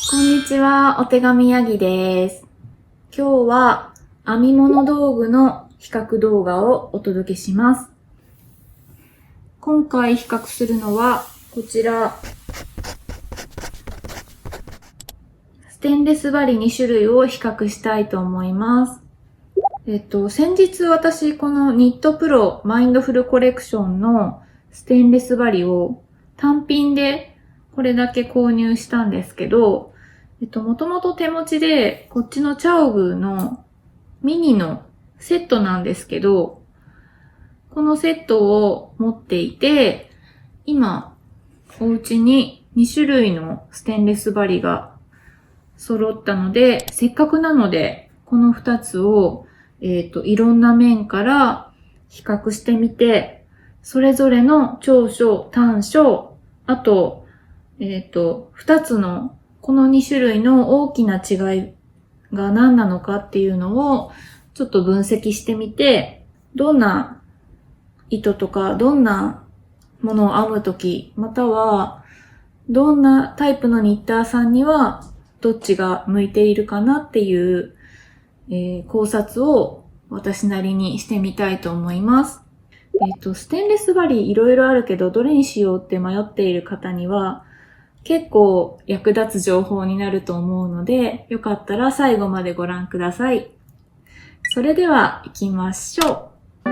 こんにちは、お手紙ヤギです。今日は編み物道具の比較動画をお届けします。今回比較するのはこちら、ステンレス針2種類を比較したいと思います。先日私このニットプロマインドフルコレクションのステンレス針を単品でこれだけ購入したんですけど、もともと手持ちでこっちのチャオグーのミニのセットなんですけど、このセットを持っていて、今お家に2種類のステンレス針が揃ったので、せっかくなのでこの2つをいろんな面から比較してみて、それぞれの長所、短所、あと、2つのこの2種類の大きな違いが何なのかっていうのをちょっと分析してみて、どんな糸とかどんなものを編むとき、またはどんなタイプのニッターさんにはどっちが向いているかなっていう考察を私なりにしてみたいと思います。ステンレス針いろいろあるけど、どれにしようって迷っている方には、結構役立つ情報になると思うので、よかったら最後までご覧ください。それでは行きましょう。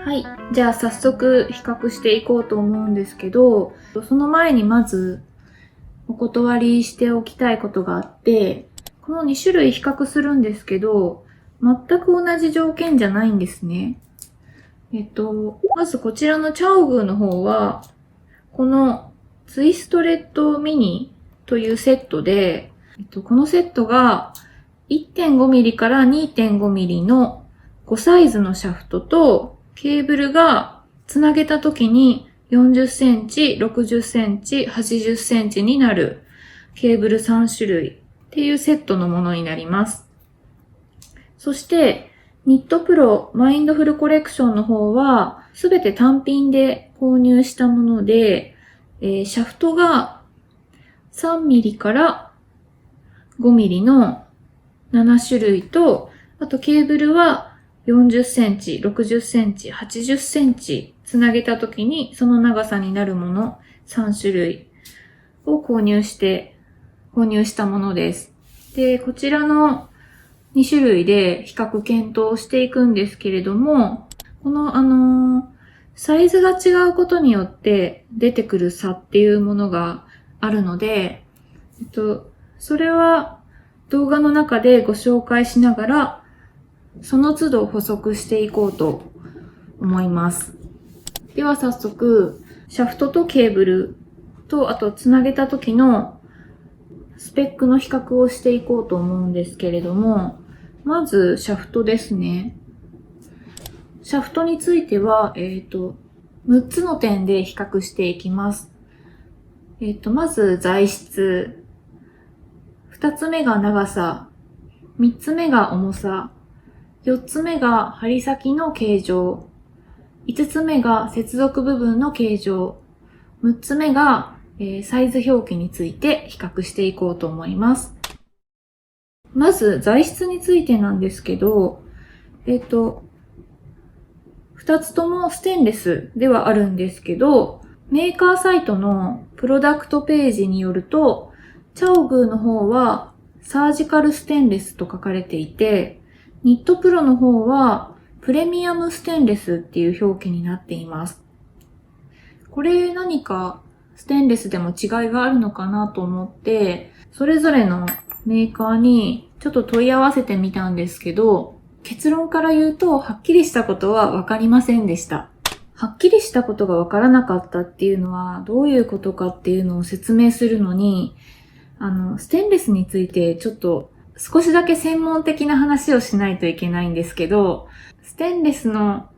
はい。じゃあ早速比較していこうと思うんですけど、その前にまずお断りしておきたいことがあって、この2種類比較するんですけど、全く同じ条件じゃないんですね。まずこちらのチャオグーの方は、このツイストレッドミニというセットで、このセットが 1.5mm から 2.5mm の5サイズのシャフトと、ケーブルがつなげた時に40センチ、60センチ、80センチになるケーブル3種類っていうセットのものになります。そして、ニットプロマインドフルコレクションの方はすべて単品で購入したもので、シャフトが 3mm から 5mm の7種類と、あとケーブルは40センチ、60センチ、80センチつなげたときにその長さになるもの3種類を購入したものです。で、こちらの2種類で比較検討していくんですけれども、このサイズが違うことによって出てくる差っていうものがあるので、それは動画の中でご紹介しながらその都度補足していこうと思います。では早速、シャフトとケーブルと、あとつなげた時のスペックの比較をしていこうと思うんですけれども、まずシャフトですね。シャフトについては、6つの点で比較していきます。まず材質、2つ目が長さ、3つ目が重さ、4つ目が針先の形状、5つ目が接続部分の形状、6つ目が、サイズ表記について比較していこうと思います。まず材質についてなんですけど、2つともステンレスではあるんですけど、メーカーサイトのプロダクトページによると、チャオグーの方はサージカルステンレスと書かれていて、ニットプロの方はプレミアムステンレスっていう表記になっています。これ何かステンレスでも違いがあるのかなと思って、それぞれのメーカーにちょっと問い合わせてみたんですけど、結論から言うとはっきりしたことはわかりませんでした。はっきりしたことがわからなかったっていうのはどういうことかっていうのを説明するのに、ステンレスについてちょっと少しだけ専門的な話をしないといけないんですけど、ステンレスの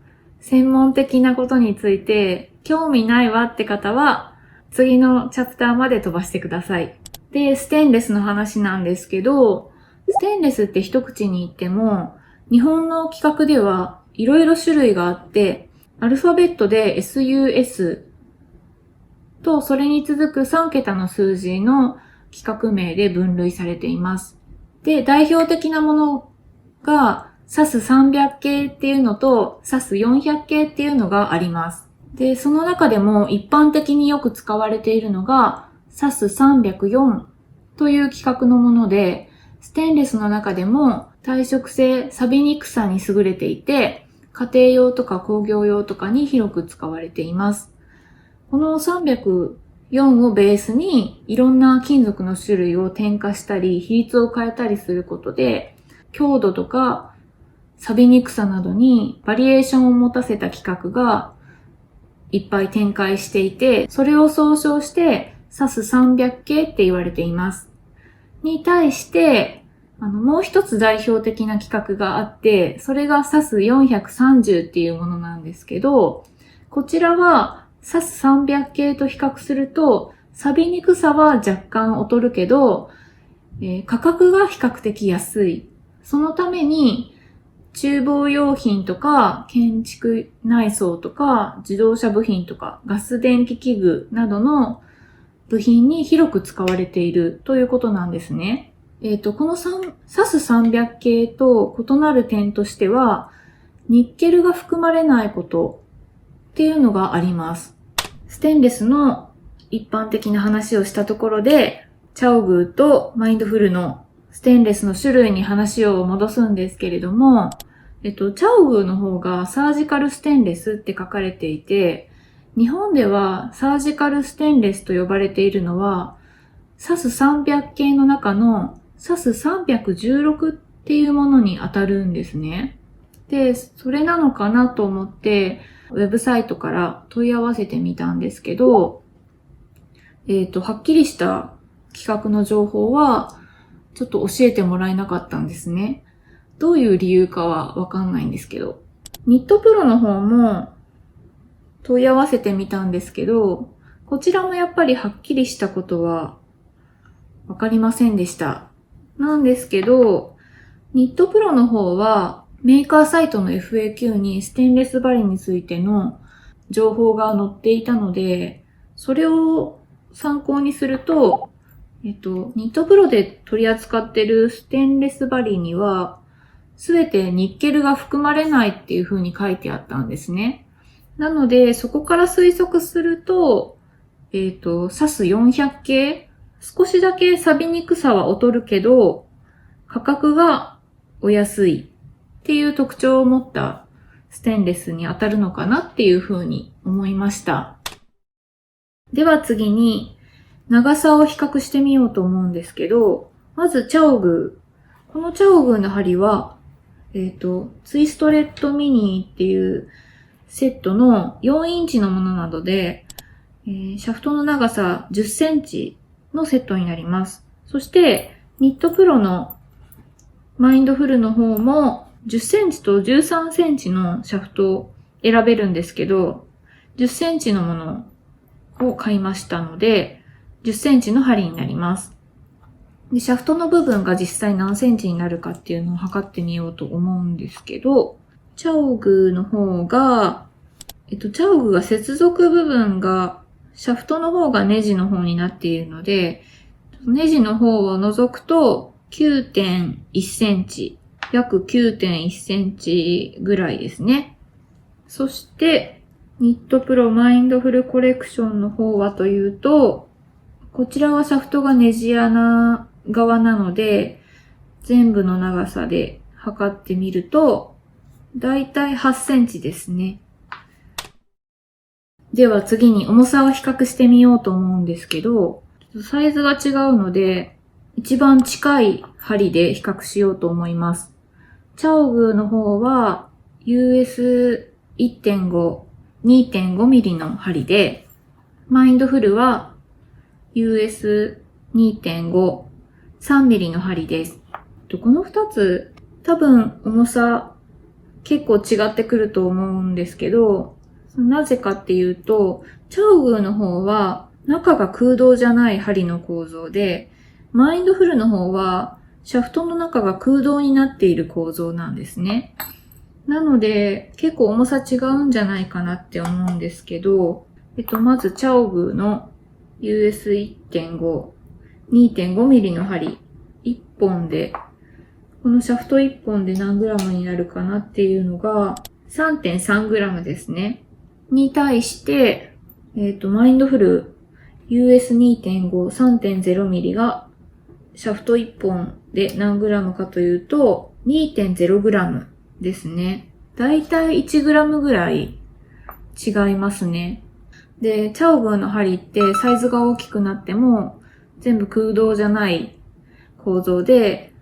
専門的なことについて興味ないわって方は次のチャプターまで飛ばしてください。で、ステンレスの話なんですけど、ステンレスって一口に言っても、日本の規格ではいろいろ種類があって、アルファベットで SUS とそれに続く3桁の数字の規格名で分類されています。で、代表的なものが SAS300 系っていうのと SAS400 系っていうのがあります。で、その中でも一般的によく使われているのが SAS304 という規格のもので、ステンレスの中でも耐食性、錆びにくさに優れていて、家庭用とか工業用とかに広く使われています。この304をベースにいろんな金属の種類を添加したり、比率を変えたりすることで、強度とか錆びにくさなどにバリエーションを持たせた規格がいっぱい展開していて、それを総称して SAS300 系って言われています。に対して、もう一つ代表的な規格があって、それが SAS430 っていうものなんですけど、こちらは SAS300 系と比較すると、錆びにくさは若干劣るけど、価格が比較的安い。そのために、厨房用品とか、建築内装とか、自動車部品とか、ガス電気器具などの部品に広く使われているということなんですね。このSAS300 系と異なる点としては、ニッケルが含まれないことっていうのがあります。ステンレスの一般的な話をしたところで、チャオグーとマインドフルのステンレスの種類に話を戻すんですけれども、チャオグーの方がサージカルステンレスって書かれていて、日本ではサージカルステンレスと呼ばれているのは、SAS300 系の中の SAS316 っていうものに当たるんですね。で、それなのかなと思って、ウェブサイトから問い合わせてみたんですけど、はっきりした規格の情報は、ちょっと教えてもらえなかったんですね。どういう理由かはわかんないんですけど。ニットプロの方も問い合わせてみたんですけど、こちらもやっぱりはっきりしたことはわかりませんでした。なんですけど、ニットプロの方はメーカーサイトの FAQ にステンレス針についての情報が載っていたので、それを参考にすると、ニットプロで取り扱っているステンレス針には、すべてニッケルが含まれないっていう風に書いてあったんですね。なので、そこから推測すると、SAS400 系、少しだけ錆びにくさは劣るけど、価格がお安いっていう特徴を持ったステンレスに当たるのかなっていう風に思いました。では次に、長さを比較してみようと思うんですけど、まずチャオグー。このチャオグーの針は、ツイストレットミニっていうセットの4インチのものなどで、シャフトの長さ10センチのセットになります。そして、ニットプロのマインドフルの方も10センチと13センチのシャフトを選べるんですけど、10センチのものを買いましたので、10センチの針になります。で、シャフトの部分が実際何センチになるかっていうのを測ってみようと思うんですけど、チャオグの方が、チャオグが接続部分が、シャフトの方がネジの方になっているので、ネジの方を除くと 9.1 センチ、約 9.1 センチぐらいですね。そして、ニットプロマインドフルコレクションの方はというと、こちらはシャフトがネジ穴側なので、全部の長さで測ってみると、だいたい8センチですね。では次に重さを比較してみようと思うんですけど、サイズが違うので、一番近い針で比較しようと思います。チャオグの方は US1.5、2.5 ミリの針で、マインドフルは US2.5、3ミリの針です。この2つ、多分重さ結構違ってくると思うんですけど、なぜかっていうと、チャオグの方は中が空洞じゃない針の構造で、マインドフルの方は、シャフトの中が空洞になっている構造なんですね。なので、結構重さ違うんじゃないかなって思うんですけど、まず、チャオグの US1.5、2.5 ミリの針1本で、このシャフト1本で何グラムになるかなっていうのが 3.3 グラムですね。に対して、マインドフル US2.5、3.0 ミリがシャフト1本で何グラムかというと 2.0 グラムですね。だいたい1グラムぐらい違いますね。で、チャオグの針ってサイズが大きくなっても全部空洞じゃない構造で、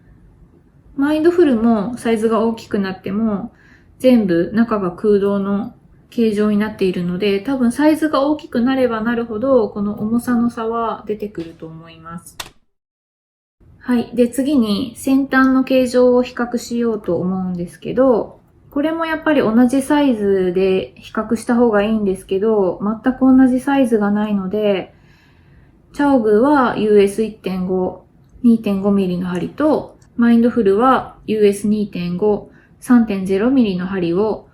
マインドフルもサイズが大きくなっても全部中が空洞の形状になっているので、多分サイズが大きくなればなるほどこの重さの差は出てくると思います。はい。で、次に先端の形状を比較しようと思うんですけど、これもやっぱり同じサイズで比較した方がいいんですけど、全く同じサイズがないので、チャオグは US1.5、2.5 ミリの針と、マインドフルは US2.5、3.0 ミリの針を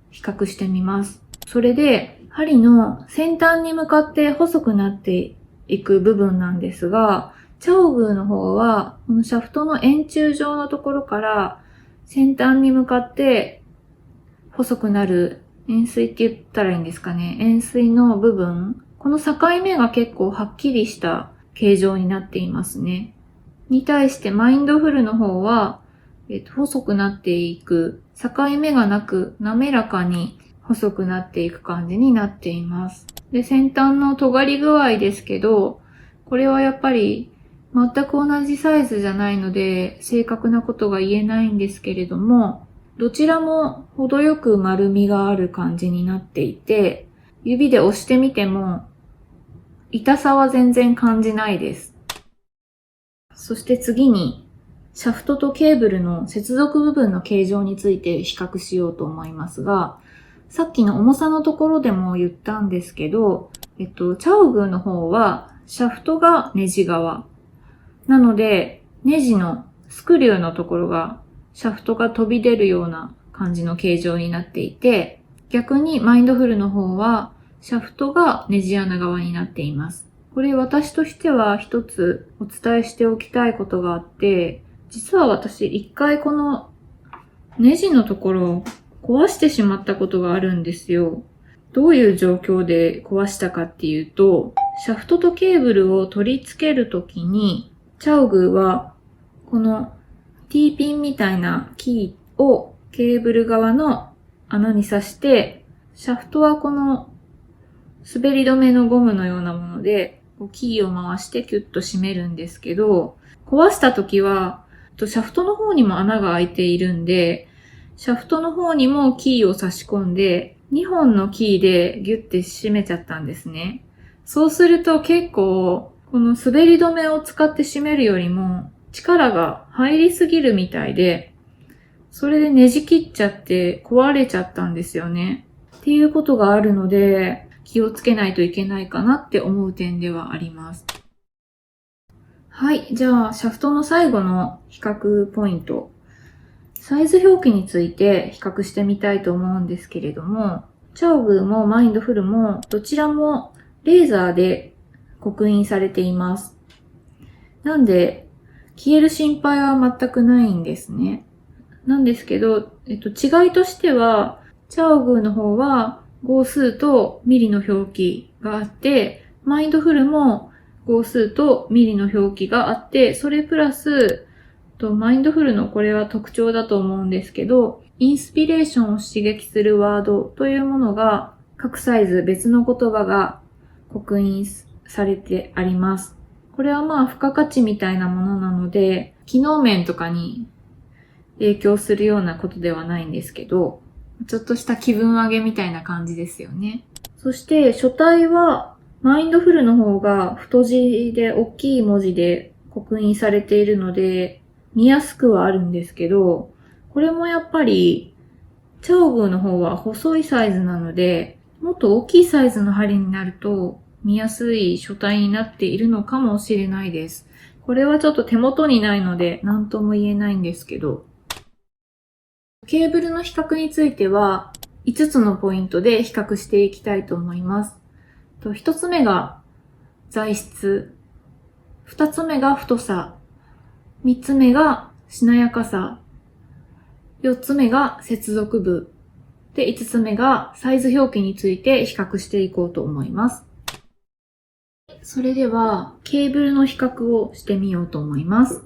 比較してみます。それで、針の先端に向かって細くなっていく部分なんですが、チャオグの方は、このシャフトの円柱状のところから先端に向かって細くなる円錐って言ったらいいんですかね。円錐の部分。この境目が結構はっきりした形状になっていますね。に対してマインドフルの方は、細くなっていく、境目がなく滑らかに細くなっていく感じになっています。で、先端の尖り具合ですけど、これはやっぱり全く同じサイズじゃないので正確なことが言えないんですけれども、どちらも程よく丸みがある感じになっていて、指で押してみても痛さは全然感じないです。そして次にシャフトとケーブルの接続部分の形状について比較しようと思いますが、さっきの重さのところでも言ったんですけど、チャオグの方はシャフトがネジ側。なので、ネジのスクリューのところがシャフトが飛び出るような感じの形状になっていて、逆にマインドフルの方はシャフトがネジ穴側になっています。これ私としては一つお伝えしておきたいことがあって、実は私一回このネジのところを壊してしまったことがあるんですよ。どういう状況で壊したかっていうと、シャフトとケーブルを取り付けるときに、チャオグはこの T ピンみたいなキーをケーブル側の穴に刺して、シャフトはこの滑り止めのゴムのようなものでキーを回してキュッと締めるんですけど、壊したときはシャフトの方にも穴が開いているんで、シャフトの方にもキーを差し込んで、2本のキーでギュッて締めちゃったんですね。そうすると結構、この滑り止めを使って締めるよりも力が入りすぎるみたいで、それでねじ切っちゃって壊れちゃったんですよね。っていうことがあるので、気をつけないといけないかなって思う点ではあります。はい。じゃあ、シャフトの最後の比較ポイント。サイズ表記について比較してみたいと思うんですけれども、チャオグもマインドフルもどちらもレーザーで刻印されています。なんで、消える心配は全くないんですね。なんですけど、違いとしては、チャオグの方は号数とミリの表記があって、マインドフルも号数とミリの表記があって、それプラス、マインドフルのこれは特徴だと思うんですけど、インスピレーションを刺激するワードというものが各サイズ別の言葉が刻印されてあります。これはまあ付加価値みたいなものなので、機能面とかに影響するようなことではないんですけど、ちょっとした気分上げみたいな感じですよね。そして書体はマインドフルの方が太字で大きい文字で刻印されているので、見やすくはあるんですけど、これもやっぱり、チャオグの方は細いサイズなので、もっと大きいサイズの針になると、見やすい書体になっているのかもしれないです。ここれはちょっと手元にないので何とも言えないんですけど、ケーブルの比較については5つのポイントで比較していきたいと思います。1つ目が材質、2つ目が太さ、3つ目がしなやかさ、4つ目が接続部、で5つ目がサイズ表記について比較していこうと思います。それではケーブルの比較をしてみようと思います。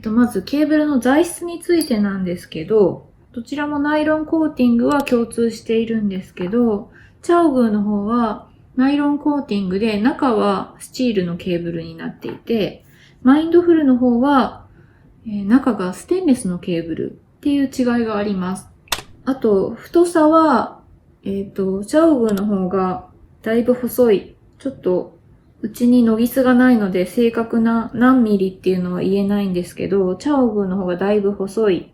まずケーブルの材質についてなんですけど、どちらもナイロンコーティングは共通しているんですけど、チャオグーの方はナイロンコーティングで中はスチールのケーブルになっていて、マインドフルの方は中がステンレスのケーブルっていう違いがあります。あと、太さは、チャオグーの方がだいぶ細い。ちょっと、うちにノギスがないので正確な何ミリっていうのは言えないんですけど、チャオグーの方がだいぶ細い。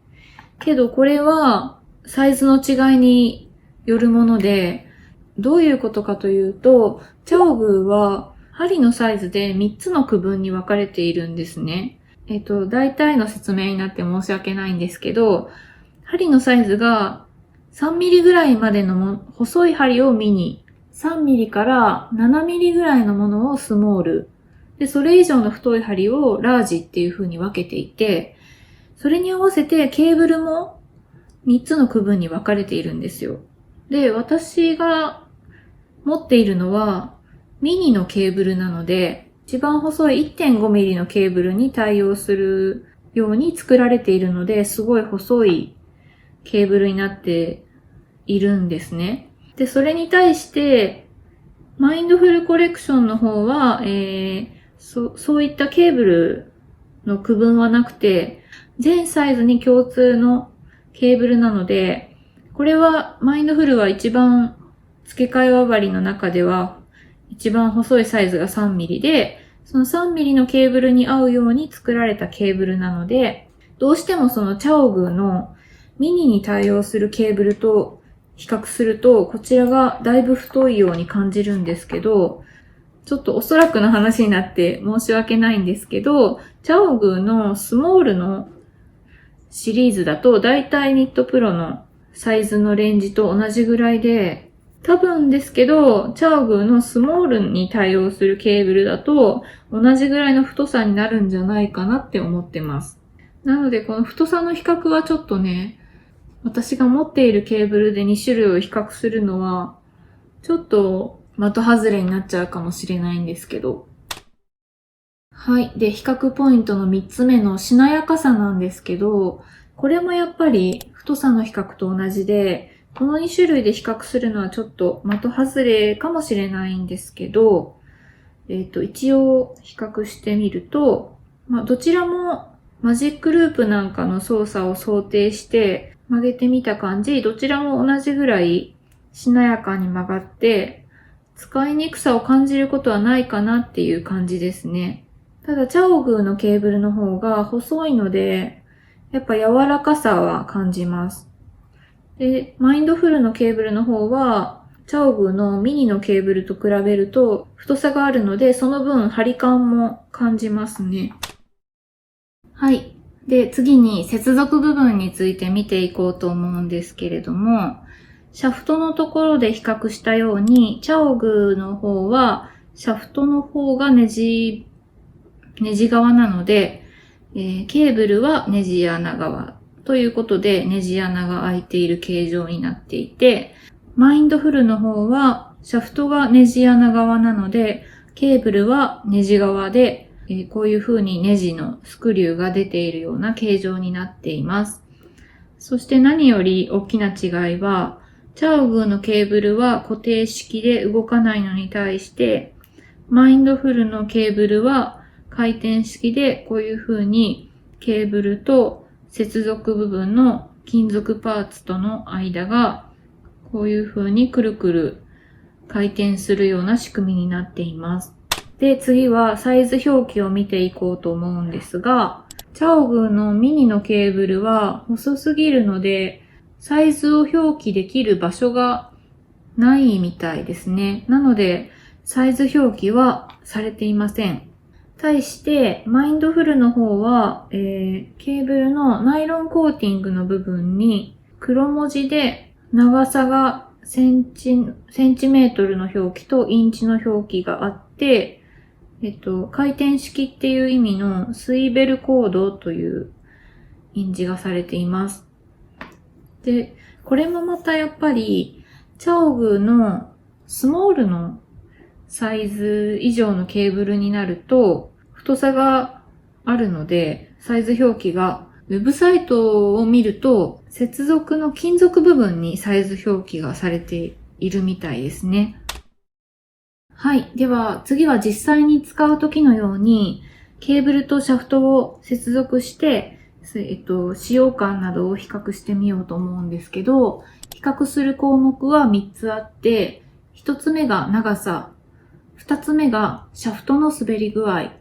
けどこれはサイズの違いによるもので、どういうことかというと、チャオグーは針のサイズで3つの区分に分かれているんですね。大体の説明になって申し訳ないんですけど、針のサイズが3ミリぐらいまでの細い針をミニ、3ミリから7ミリぐらいのものをスモール、で、それ以上の太い針をラージっていう風に分けていて、それに合わせてケーブルも3つの区分に分かれているんですよ。で、私が持っているのはミニのケーブルなので、一番細い 1.5 ミリのケーブルに対応するように作られているので、すごい細いケーブルになっているんですね。で、それに対して、マインドフルコレクションの方は、そういったケーブルの区分はなくて、全サイズに共通のケーブルなので、これはマインドフルは一番付け替え輪針の中では一番細いサイズが3ミリで、その3ミリのケーブルに合うように作られたケーブルなので、どうしてもそのチャオグーのミニに対応するケーブルと比較すると、こちらがだいぶ太いように感じるんですけど、ちょっとおそらくの話になって申し訳ないんですけど、チャオグーのスモールのシリーズだと、だいたいニットプロのサイズのレンジと同じぐらいで、多分ですけど、チャオグーのスモールに対応するケーブルだと、同じぐらいの太さになるんじゃないかなって思ってます。なので、この太さの比較はちょっとね、私が持っているケーブルで2種類を比較するのは、ちょっと的外れになっちゃうかもしれないんですけど。はい。で、比較ポイントの3つ目のしなやかさなんですけど、これもやっぱり太さの比較と同じで、この2種類で比較するのはちょっと的外れかもしれないんですけど、一応比較してみると、どちらもマジックループなんかの操作を想定して曲げてみた感じ、どちらも同じぐらいしなやかに曲がって、使いにくさを感じることはないかなっていう感じですね。ただ、チャオグーのケーブルの方が細いので、やっぱ柔らかさは感じます。で、マインドフルのケーブルの方は、チャオグーのミニのケーブルと比べると太さがあるので、その分張り感も感じますね。はい。で、次に接続部分について見ていこうと思うんですけれども、シャフトのところで比較したように、チャオグーの方は、シャフトの方がネジ側なので、ケーブルはネジ穴側ということで、ネジ穴が開いている形状になっていて、マインドフルの方は、シャフトがネジ穴側なので、ケーブルはネジ側で、こういう風にネジのスクリューが出ているような形状になっています。そして何より大きな違いは、チャオグーのケーブルは固定式で動かないのに対して、マインドフルのケーブルは回転式でこういう風にケーブルと接続部分の金属パーツとの間がこういう風にくるくる回転するような仕組みになっています。で、次はサイズ表記を見ていこうと思うんですが、チャオグーのミニのケーブルは細すぎるので、サイズを表記できる場所がないみたいですね。なので、サイズ表記はされていません。対して、マインドフルの方は、ケーブルのナイロンコーティングの部分に黒文字で長さがセンチメートルの表記とインチの表記があって、回転式っていう意味のスイベルコードという印字がされています。で、これもまたやっぱり、チャオグのスモールのサイズ以上のケーブルになると、太さがあるので、サイズ表記が、ウェブサイトを見ると、接続の金属部分にサイズ表記がされているみたいですね。はい。では、次は実際に使う時のように、ケーブルとシャフトを接続して、使用感などを比較してみようと思うんですけど、比較する項目は3つあって、1つ目が長さ、2つ目がシャフトの滑り具合、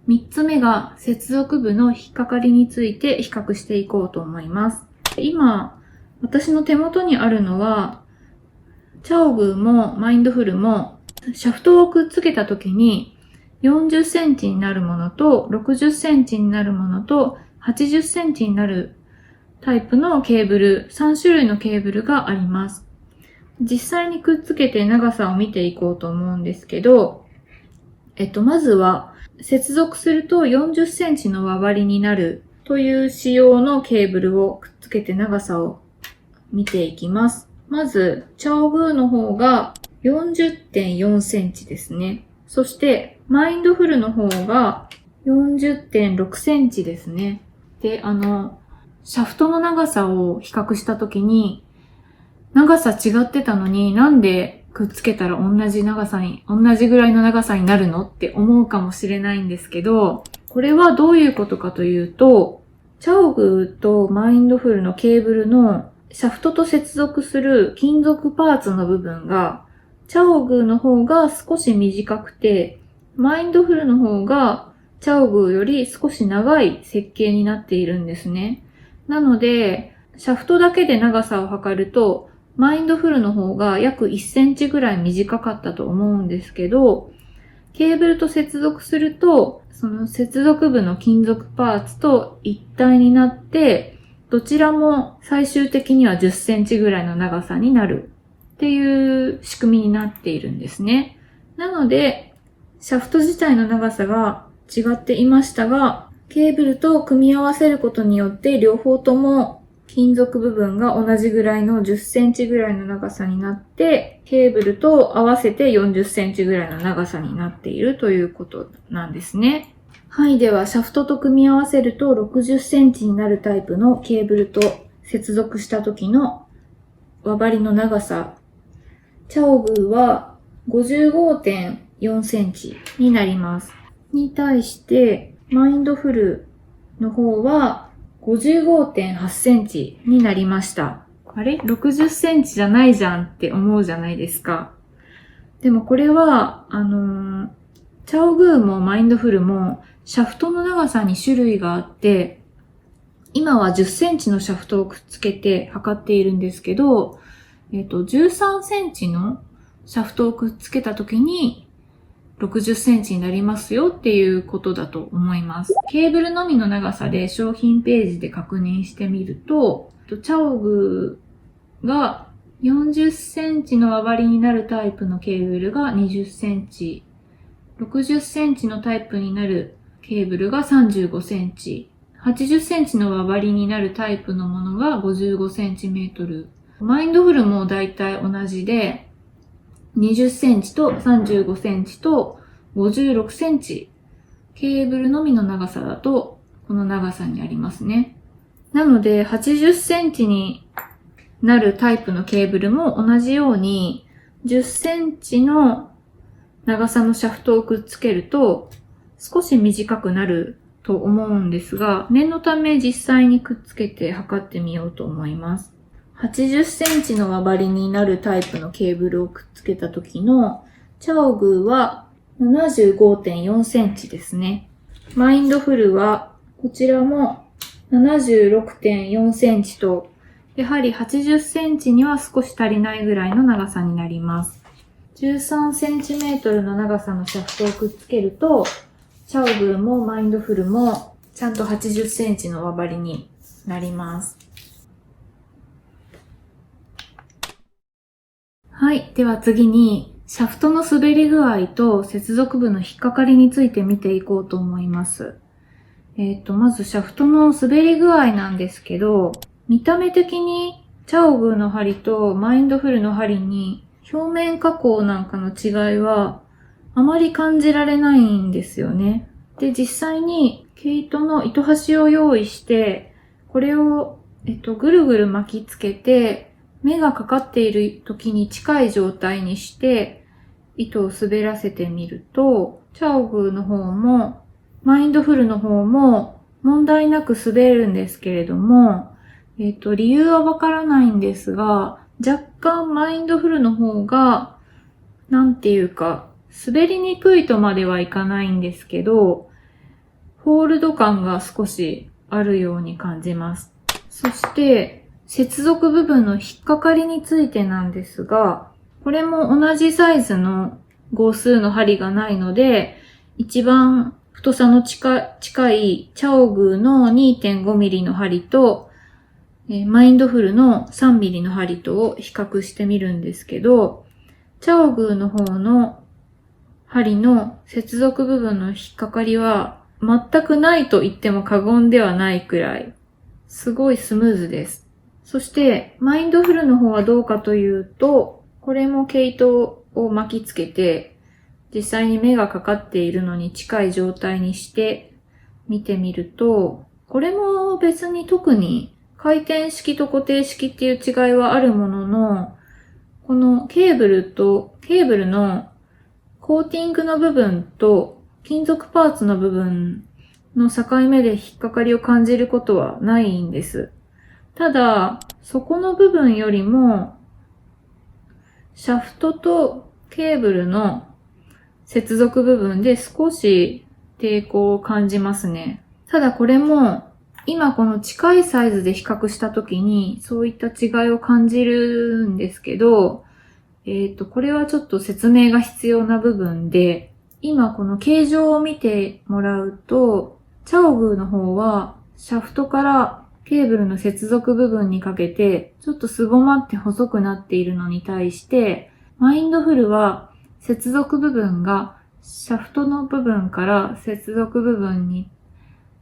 3つ目が接続部の引っかかりについて比較していこうと思います。今、私の手元にあるのは、チャオグもマインドフルもシャフトをくっつけた時に40センチになるものと60センチになるものと80センチになるタイプのケーブル、3種類のケーブルがあります。実際にくっつけて長さを見ていこうと思うんですけど、まずは接続すると40センチの輪針になるという仕様のケーブルをくっつけて長さを見ていきます。まず、チャオグーの方が 40.4 センチですね。そして、マインドフルの方が 40.6 センチですね。で、シャフトの長さを比較したときに、長さ違ってたのになんでくっつけたら同じぐらいの長さになるのって思うかもしれないんですけど、これはどういうことかというと、チャオグとマインドフルのケーブルのシャフトと接続する金属パーツの部分が、チャオグの方が少し短くて、マインドフルの方がチャオグより少し長い設計になっているんですね。なので、シャフトだけで長さを測ると、マインドフルの方が約1センチぐらい短かったと思うんですけど、ケーブルと接続すると、その接続部の金属パーツと一体になって、どちらも最終的には10センチぐらいの長さになるっていう仕組みになっているんですね。なので、シャフト自体の長さが違っていましたが、ケーブルと組み合わせることによって両方とも金属部分が同じぐらいの10センチぐらいの長さになって、ケーブルと合わせて40センチぐらいの長さになっているということなんですね。はい。では、シャフトと組み合わせると60センチになるタイプのケーブルと接続した時の輪針の長さ。チャオグーは 55.4 センチになります。に対して、マインドフルの方は 55.8 センチになりました。あれ ?60 センチじゃないじゃんって思うじゃないですか。でもこれは、チャオグーもマインドフルもシャフトの長さに種類があって、今は10センチのシャフトをくっつけて測っているんですけど、13センチのシャフトをくっつけたときに60センチになりますよっていうことだと思います。ケーブルのみの長さで商品ページで確認してみると、チャオグが40センチの輪針になるタイプのケーブルが20センチ、60センチのタイプになるケーブルが35センチ、80センチの輪針になるタイプのものが55センチメートル。マインドフルもだいたい同じで、20センチと35センチと56センチ。ケーブルのみの長さだと、この長さにありますね。なので、80センチになるタイプのケーブルも同じように、10センチの長さのシャフトをくっつけると、少し短くなると思うんですが、念のため実際にくっつけて測ってみようと思います。80センチの輪針になるタイプのケーブルをくっつけた時のチャオグーは 75.4 センチですね。マインドフルはこちらも 76.4 センチと、やはり80センチには少し足りないぐらいの長さになります。13センチメートルの長さのシャフトをくっつけると、チャオグーもマインドフルもちゃんと80センチの輪針になります。はい。では次に、シャフトの滑り具合と接続部の引っかかりについて見ていこうと思います。まずシャフトの滑り具合なんですけど、見た目的にチャオグーの針とマインドフルの針に表面加工なんかの違いはあまり感じられないんですよね。で、実際に毛糸の糸端を用意して、これを、ぐるぐる巻きつけて、目がかかっている時に近い状態にして、糸を滑らせてみると、チャオグーの方も、マインドフルの方も問題なく滑るんですけれども、理由はわからないんですが、若干マインドフルの方が、なんていうか、滑りにくいとまではいかないんですけど、ホールド感が少しあるように感じます。そして、接続部分の引っかかりについてなんですが、これも同じサイズの号数の針がないので、一番太さの近いチャオグーの 2.5 ミリの針と、マインドフルの3ミリの針とを比較してみるんですけど、チャオグーの方の針の接続部分の引っかかりは全くないと言っても過言ではないくらい、すごいスムーズです。そして、マインドフルの方はどうかというと、これも毛糸を巻きつけて、実際に目がかかっているのに近い状態にして見てみると、これも別に特に回転式と固定式っていう違いはあるものの、このケーブルのコーティングの部分と金属パーツの部分の境目で引っかかりを感じることはないんです。ただ、そこの部分よりも、シャフトとケーブルの接続部分で少し抵抗を感じますね。ただこれも、今この近いサイズで比較したときにそういった違いを感じるんですけど、これはちょっと説明が必要な部分で、今この形状を見てもらうと、チャオグーの方はシャフトからケーブルの接続部分にかけてちょっとすぼまって細くなっているのに対して、マインドフルは接続部分がシャフトの部分から接続部分に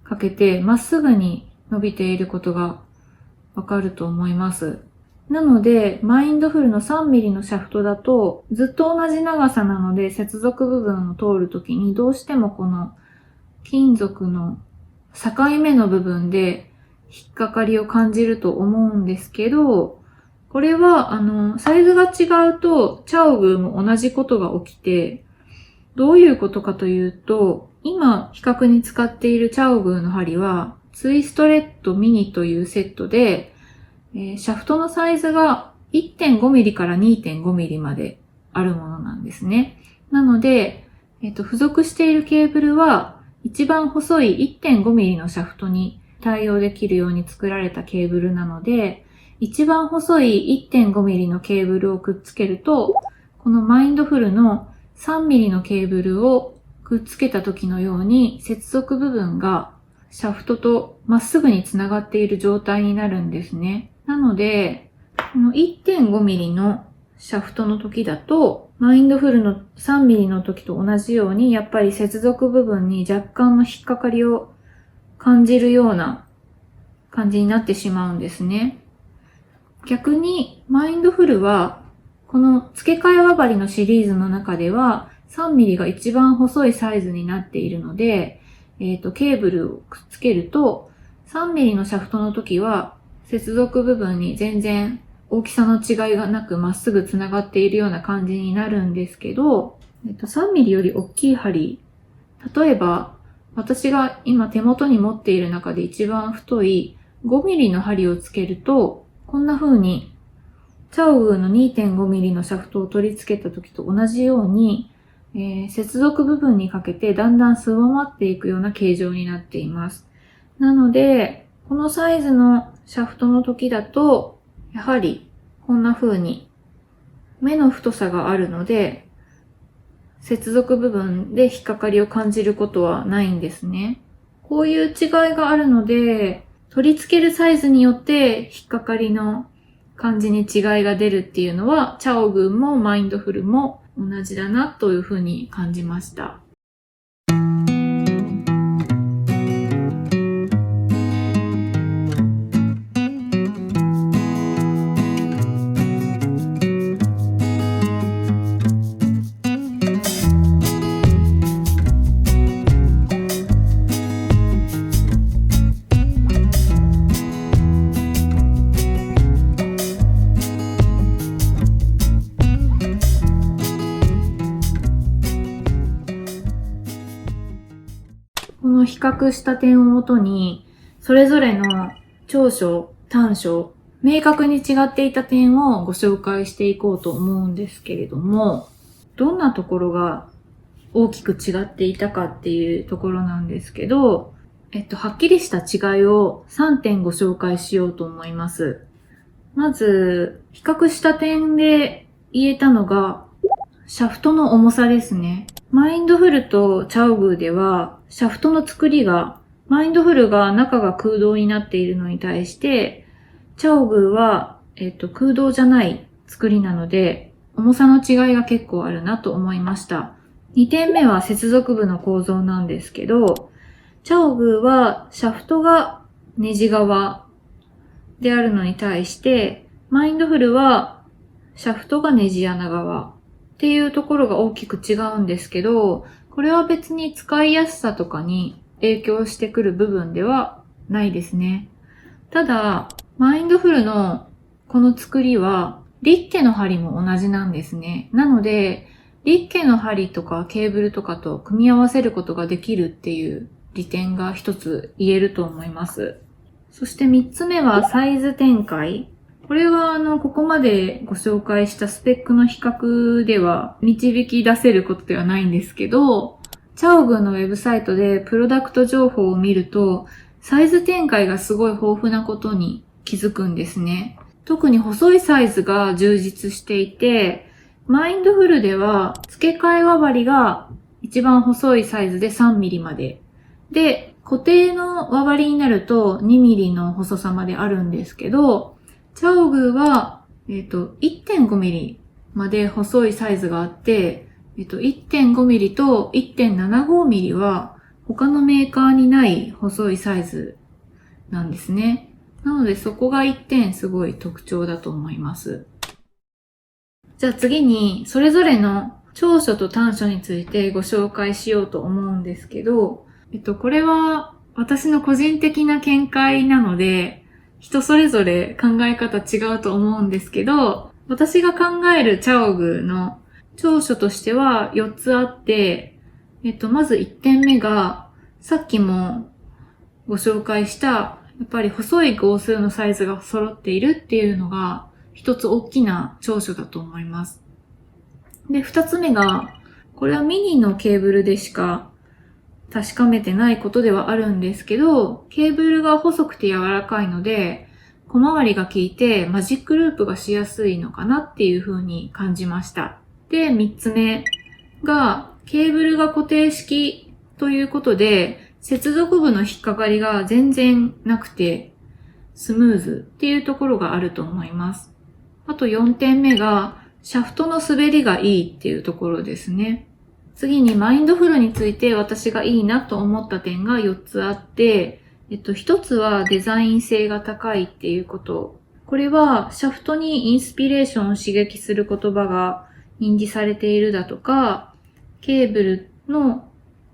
かけてまっすぐに伸びていることがわかると思います。なので、マインドフルの3ミリのシャフトだとずっと同じ長さなので接続部分を通るときにどうしてもこの金属の境目の部分で引っかかりを感じると思うんですけど、これはサイズが違うとチャオグーも同じことが起きて、どういうことかというと、今比較に使っているチャオグーの針はツイストレッドミニというセットで、シャフトのサイズが 1.5 ミリから 2.5 ミリまであるものなんですね。なので、付属しているケーブルは一番細い 1.5 ミリのシャフトに対応できるように作られたケーブルなので、一番細い 1.5 ミリのケーブルをくっつけると、このマインドフルの3ミリのケーブルをくっつけた時のように接続部分がシャフトとまっすぐにつながっている状態になるんですね。なので、この 1.5 ミリのシャフトの時だと、マインドフルの3ミリの時と同じように、やっぱり接続部分に若干の引っかかりを感じるような感じになってしまうんですね。逆に、マインドフルは、この付け替え輪針のシリーズの中では、3ミリが一番細いサイズになっているので、ケーブルをくっつけると、3ミリのシャフトの時は、接続部分に全然大きさの違いがなくまっすぐつながっているような感じになるんですけど、3ミリより大きい針、例えば私が今手元に持っている中で一番太い5ミリの針をつけると、こんな風にチャオグーの 2.5 ミリのシャフトを取り付けた時と同じように、接続部分にかけてだんだんすぼまっていくような形状になっています。なので、このサイズのシャフトの時だと、やはりこんな風に目の太さがあるので、接続部分で引っかかりを感じることはないんですね。こういう違いがあるので、取り付けるサイズによって引っかかりの感じに違いが出るっていうのは、チャオグンもマインドフルも同じだなというふうに感じました。この比較した点をもとに、それぞれの長所、短所、明確に違っていた点をご紹介していこうと思うんですけれども、どんなところが大きく違っていたかっていうところなんですけど、はっきりした違いを3点ご紹介しようと思います。まず、比較した点で言えたのが、シャフトの重さですね。マインドフルとチャオグーでは、シャフトの作りが、マインドフルが中が空洞になっているのに対して、チャオグーは、空洞じゃない作りなので、重さの違いが結構あるなと思いました。2点目は接続部の構造なんですけど、チャオグーはシャフトがネジ側であるのに対して、マインドフルはシャフトがネジ穴側っていうところが大きく違うんですけど、これは別に使いやすさとかに影響してくる部分ではないですね。ただ、マインドフルのこの作りは、リッケの針も同じなんですね。なので、リッケの針とかケーブルとかと組み合わせることができるっていう利点が一つ言えると思います。そして3つ目はサイズ展開。これはここまでご紹介したスペックの比較では導き出せることではないんですけど、チャオグンのウェブサイトでプロダクト情報を見ると、サイズ展開がすごい豊富なことに気づくんですね。特に細いサイズが充実していて、マインドフルでは付け替え輪針が一番細いサイズで3ミリまで。で、固定の輪針になると2ミリの細さまであるんですけど、チャオグーは、1.5 ミリまで細いサイズがあって、1.5 ミリと 1.75 ミリは他のメーカーにない細いサイズなんですね。なのでそこが1点すごい特徴だと思います。じゃあ次にそれぞれの長所と短所についてご紹介しようと思うんですけど、これは私の個人的な見解なので、人それぞれ考え方違うと思うんですけど、私が考えるチャオグの長所としては4つあって、まず1点目が、さっきもご紹介した、やっぱり細い号数のサイズが揃っているっていうのが、一つ大きな長所だと思います。で、2つ目が、これはミニのケーブルでしか確かめてないことではあるんですけど、ケーブルが細くて柔らかいので、小回りが効いてマジックループがしやすいのかなっていう風に感じました。で、3つ目が、ケーブルが固定式ということで、接続部の引っかかりが全然なくて、スムーズっていうところがあると思います。あと4点目が、シャフトの滑りがいいっていうところですね。次にマインドフルについて私がいいなと思った点が4つあって、1つはデザイン性が高いっていうこと。これはシャフトにインスピレーションを刺激する言葉が印字されているだとか、ケーブルの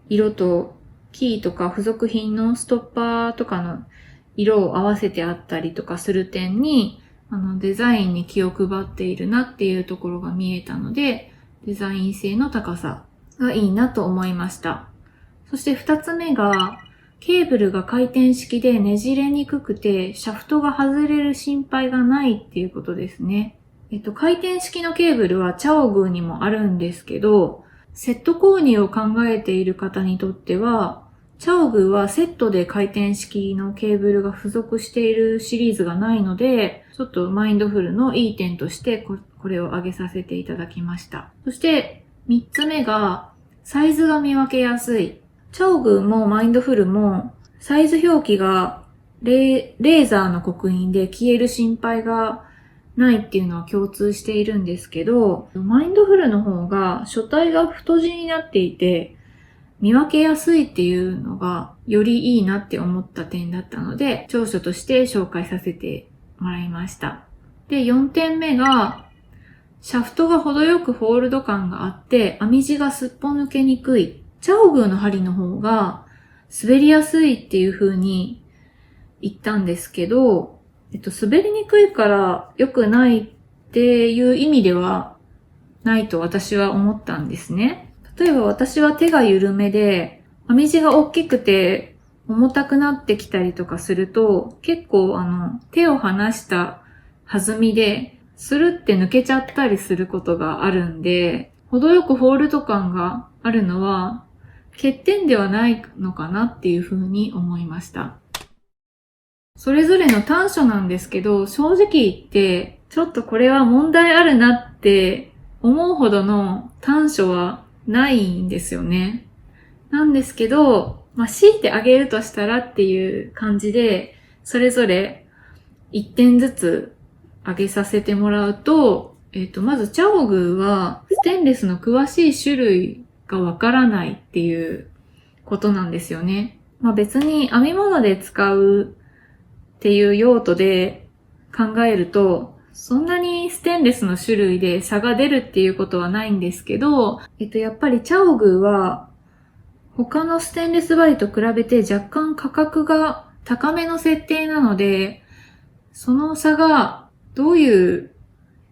色とキーとか付属品のストッパーとかの色を合わせてあったりとかする点に、デザインに気を配っているなっていうところが見えたので、デザイン性の高さがいいなと思いました。そして2つ目が、ケーブルが回転式でねじれにくくて、シャフトが外れる心配がないっていうことですね。回転式のケーブルはチャオグーにもあるんですけど、セット購入を考えている方にとっては、チャオグーはセットで回転式のケーブルが付属しているシリーズがないので、ちょっとマインドフルのいい点としてこれを挙げさせていただきました。そして3つ目が、サイズが見分けやすい。チャオグもマインドフルも、サイズ表記がレーザーの刻印で消える心配がないっていうのは共通しているんですけど、マインドフルの方が書体が太字になっていて、見分けやすいっていうのがよりいいなって思った点だったので、長所として紹介させてもらいました。で、4点目が、シャフトが程よくホールド感があって、編み地がすっぽ抜けにくい。チャオグーの針の方が滑りやすいっていう風に言ったんですけど、滑りにくいから良くないっていう意味ではないと私は思ったんですね。例えば私は手が緩めで、編み地が大きくて重たくなってきたりとかすると、結構手を離した弾みで、スルって抜けちゃったりすることがあるんで、程よくホールド感があるのは欠点ではないのかなっていうふうに思いました。それぞれの短所なんですけど、正直言ってちょっとこれは問題あるなって思うほどの短所はないんですよね。なんですけど、強いてあげるとしたらっていう感じで、それぞれ1点ずつあげさせてもらうと、まずチャオグーはステンレスの詳しい種類がわからないっていうことなんですよね。別に編み物で使うっていう用途で考えると、そんなにステンレスの種類で差が出るっていうことはないんですけど、やっぱりチャオグーは他のステンレス針と比べて若干価格が高めの設定なので、その差がどういう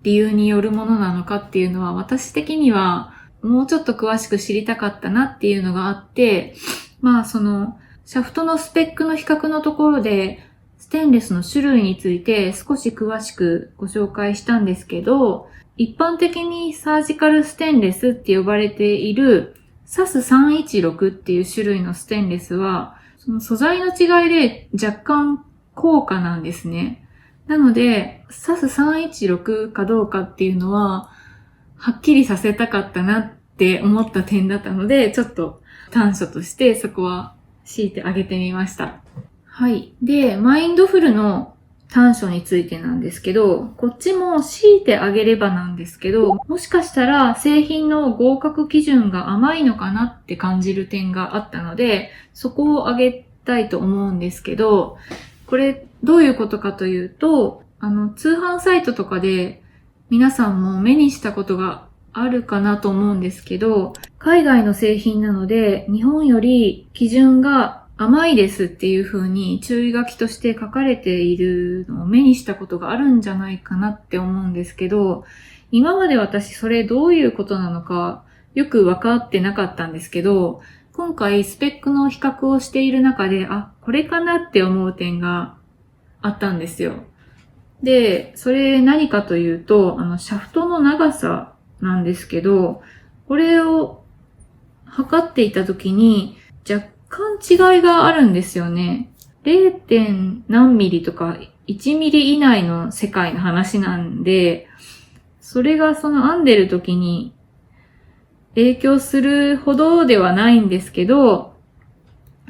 理由によるものなのかっていうのは私的にはもうちょっと詳しく知りたかったなっていうのがあって、そのシャフトのスペックの比較のところでステンレスの種類について少し詳しくご紹介したんですけど、一般的にサージカルステンレスって呼ばれている SAS316 っていう種類のステンレスはその素材の違いで若干高価なんですね。なので、SAS316 かどうかっていうのは、はっきりさせたかったなって思った点だったので、ちょっと短所としてそこは強いてあげてみました。はい。で、マインドフルの短所についてなんですけど、こっちも強いてあげればなんですけど、もしかしたら製品の合格基準が甘いのかなって感じる点があったので、そこをあげたいと思うんですけど、これどういうことかというと、通販サイトとかで皆さんも目にしたことがあるかなと思うんですけど、海外の製品なので日本より基準が甘いですっていう風に注意書きとして書かれているのを目にしたことがあるんじゃないかなって思うんですけど、今まで私それどういうことなのかよく分かってなかったんですけど、今回スペックの比較をしている中で、これかなって思う点があったんですよ。で、それ何かというと、シャフトの長さなんですけど、これを測っていた時に若干違いがあるんですよね。0. 何ミリとか1ミリ以内の世界の話なんで、それがその編んでる時に影響するほどではないんですけど、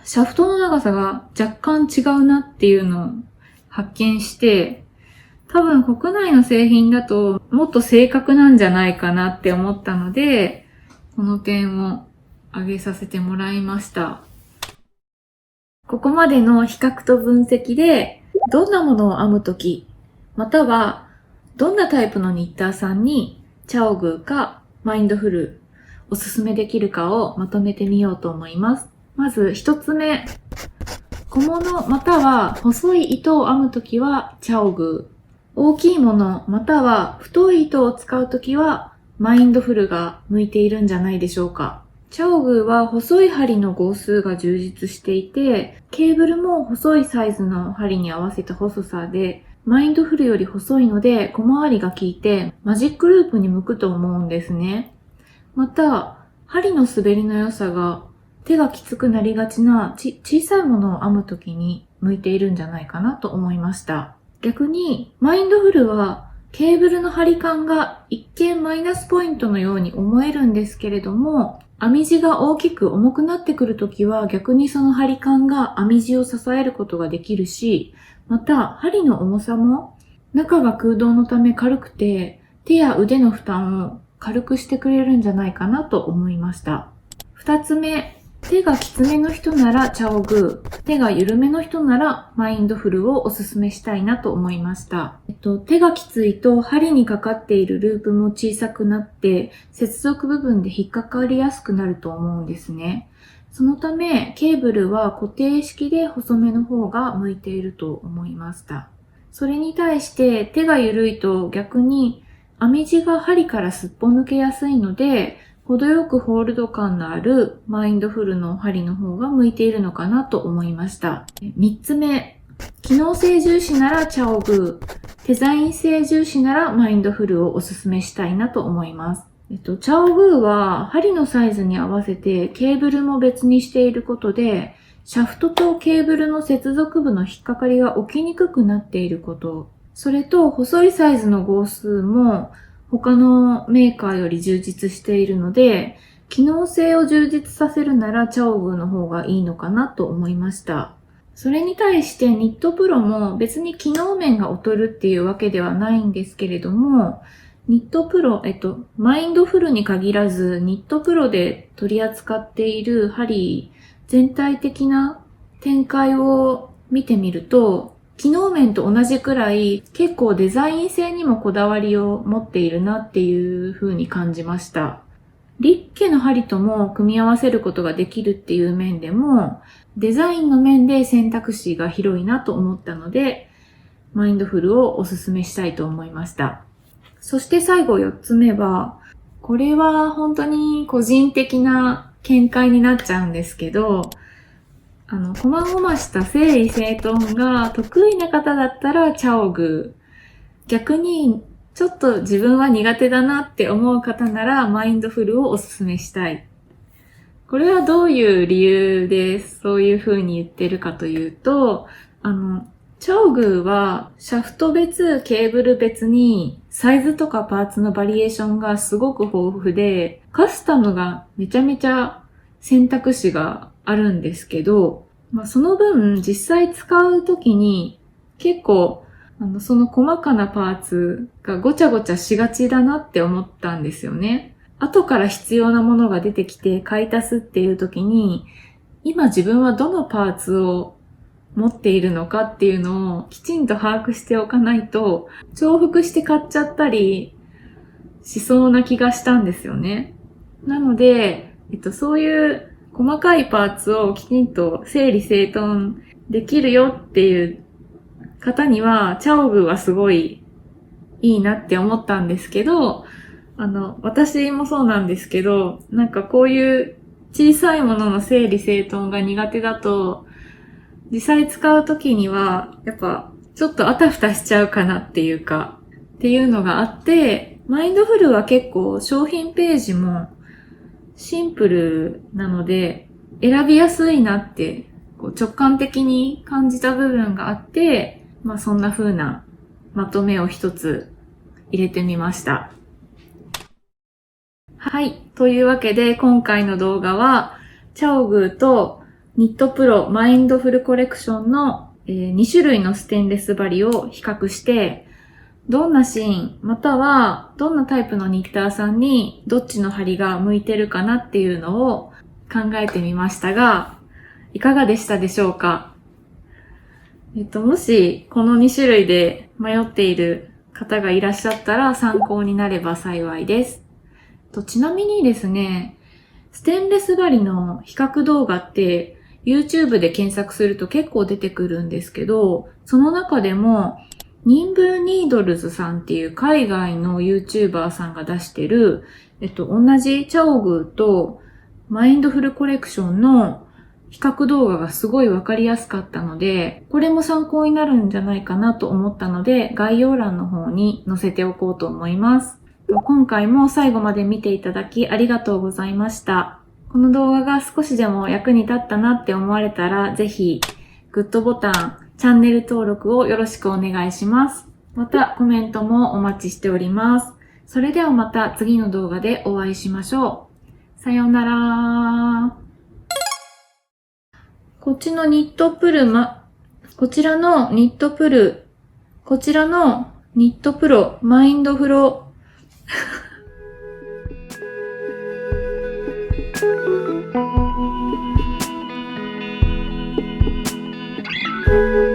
シャフトの長さが若干違うなっていうのを発見して、多分国内の製品だともっと正確なんじゃないかなって思ったので、この点を挙げさせてもらいました。ここまでの比較と分析で、どんなものを編むとき、またはどんなタイプのニッターさんにチャオグーかマインドフルおすすめできるかをまとめてみようと思います。まず一つ目、小物または細い糸を編むときはチャオグー。大きいものまたは太い糸を使うときはマインドフルが向いているんじゃないでしょうか。チャオグーは細い針の号数が充実していて、ケーブルも細いサイズの針に合わせた細さで、マインドフルより細いので小回りが効いてマジックループに向くと思うんですね。また、針の滑りの良さが手がきつくなりがちな小さいものを編むときに向いているんじゃないかなと思いました。逆に、マインドフルはケーブルの張り感が一見マイナスポイントのように思えるんですけれども、編み地が大きく重くなってくるときは逆にその張り感が編み地を支えることができるし、また針の重さも中が空洞のため軽くて手や腕の負担を軽くしてくれるんじゃないかなと思いました。二つ目、手がきつめの人ならチャオグー、手が緩めの人ならマインドフルをおすすめしたいなと思いました。手がきついと針にかかっているループも小さくなって接続部分で引っかかりやすくなると思うんですね。そのためケーブルは固定式で細めの方が向いていると思いました。それに対して手が緩いと逆に編み地が針からすっぽ抜けやすいので、程よくホールド感のあるマインドフルの針の方が向いているのかなと思いました。3つ目、機能性重視ならチャオグー、デザイン性重視ならマインドフルをおすすめしたいなと思います。チャオグーは針のサイズに合わせてケーブルも別にしていることで、シャフトとケーブルの接続部の引っかかりが起きにくくなっていること、それと細いサイズの号数も他のメーカーより充実しているので、機能性を充実させるならチャオグーの方がいいのかなと思いました。それに対してニットプロも別に機能面が劣るっていうわけではないんですけれども、ニットプロ、マインドフルに限らずニットプロで取り扱っている針全体的な展開を見てみると、機能面と同じくらい結構デザイン性にもこだわりを持っているなっていう風に感じました。リッケの針とも組み合わせることができるっていう面でも、デザインの面で選択肢が広いなと思ったので、マインドフルをおすすめしたいと思いました。そして最後4つ目は、これは本当に個人的な見解になっちゃうんですけど、細々した整理整頓が得意な方だったらチャオグー。逆にちょっと自分は苦手だなって思う方ならマインドフルをおすすめしたい。これはどういう理由でそういう風に言ってるかというと、チャオグーはシャフト別、ケーブル別にサイズとかパーツのバリエーションがすごく豊富で、カスタムがめちゃめちゃ選択肢があるんですけど、その分実際使うときに結構その細かなパーツがごちゃごちゃしがちだなって思ったんですよね。後から必要なものが出てきて買い足すっていうときに、今自分はどのパーツを持っているのかっていうのをきちんと把握しておかないと重複して買っちゃったりしそうな気がしたんですよね。なので、そういう細かいパーツをきちんと整理整頓できるよっていう方には、チャオグーはすごいいいなって思ったんですけど、私もそうなんですけど、なんかこういう小さいものの整理整頓が苦手だと、実際使うときには、やっぱちょっとあたふたしちゃうかなっていうか、っていうのがあって、マインドフルは結構商品ページもシンプルなので選びやすいなって直感的に感じた部分があって、そんな風なまとめを一つ入れてみました。はい。というわけで今回の動画はチャオグーとニットプロマインドフルコレクションの2種類のステンレス針を比較して、どんなシーン、またはどんなタイプのニッターさんにどっちの針が向いてるかなっていうのを考えてみましたが、いかがでしたでしょうか？もしこの2種類で迷っている方がいらっしゃったら参考になれば幸いです。ちなみにですね、ステンレス針の比較動画って YouTube で検索すると結構出てくるんですけど、その中でもニンブーニードルズさんっていう海外の YouTuber さんが出してる、同じチャオグーとマインドフルコレクションの比較動画がすごいわかりやすかったので、これも参考になるんじゃないかなと思ったので、概要欄の方に載せておこうと思います。今回も最後まで見ていただきありがとうございました。この動画が少しでも役に立ったなって思われたら、ぜひグッドボタン、チャンネル登録をよろしくお願いします。またコメントもお待ちしております。それではまた次の動画でお会いしましょう。さようなら。こっちのニットプルこちらのニットプロマインドフロー